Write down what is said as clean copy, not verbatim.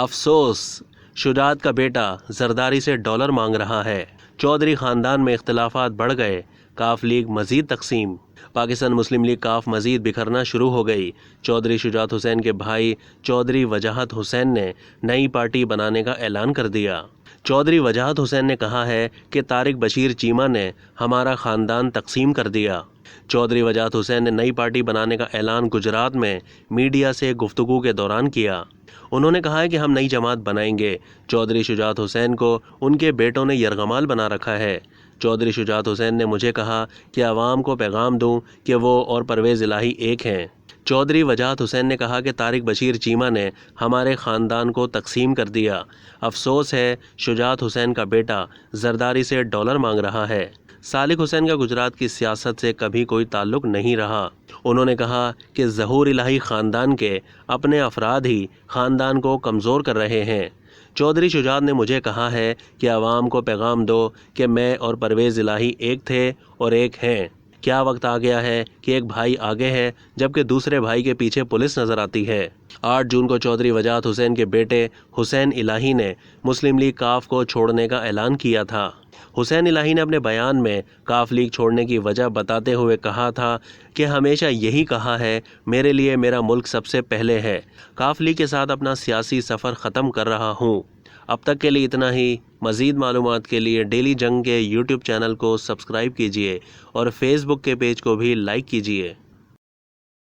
افسوس، شجاعت کا بیٹا زرداری سے ڈالر مانگ رہا ہے۔ چودھری خاندان میں اختلافات بڑھ گئے، کاف لیگ مزید تقسیم۔ پاکستان مسلم لیگ کاف مزید بکھرنا شروع ہو گئی۔ چودھری شجاعت حسین کے بھائی چودھری وجاہت حسین نے نئی پارٹی بنانے کا اعلان کر دیا۔ چودھری وجاہت حسین نے کہا ہے کہ طارق بشیر چیمہ نے ہمارا خاندان تقسیم کر دیا۔ چودھری وجاہت حسین نے نئی پارٹی بنانے کا اعلان گجرات میں میڈیا سے گفتگو کے دوران کیا۔ انہوں نے کہا ہے کہ ہم نئی جماعت بنائیں گے۔ چودھری شجاعت حسین کو ان کے بیٹوں نے یرغمال بنا رکھا ہے۔ چودھری شجاعت حسین نے مجھے کہا کہ عوام کو پیغام دوں کہ وہ اور پرویز الہی ایک ہیں۔ چودھری وجاہت حسین نے کہا کہ طارق بشیر چیمہ نے ہمارے خاندان کو تقسیم کر دیا۔ افسوس ہے، شجاعت حسین کا بیٹا زرداری سے ڈالر مانگ رہا ہے۔ سالک حسین کا گجرات کی سیاست سے کبھی کوئی تعلق نہیں رہا۔ انہوں نے کہا کہ ظہور الہی خاندان کے اپنے افراد ہی خاندان کو کمزور کر رہے ہیں۔ چودھری شجاعت نے مجھے کہا ہے کہ عوام کو پیغام دو کہ میں اور پرویز الہی ایک تھے اور ایک ہیں۔ کیا وقت آ گیا ہے کہ ایک بھائی آگے ہے جبکہ دوسرے بھائی کے پیچھے پولیس نظر آتی ہے۔ 8 جون کو چودھری وجاہت حسین کے بیٹے حسین الہی نے مسلم لیگ کاف کو چھوڑنے کا اعلان کیا تھا۔ حسین الہی نے اپنے بیان میں کاف لیگ چھوڑنے کی وجہ بتاتے ہوئے کہا تھا کہ ہمیشہ یہی کہا ہے، میرے لیے میرا ملک سب سے پہلے ہے۔ کاف لیگ کے ساتھ اپنا سیاسی سفر ختم کر رہا ہوں۔ اب تک کے لیے اتنا ہی۔ مزید معلومات کے لیے ڈیلی جنگ کے یوٹیوب چینل کو سبسکرائب کیجیے اور فیس بک کے پیج کو بھی لائک کیجیے۔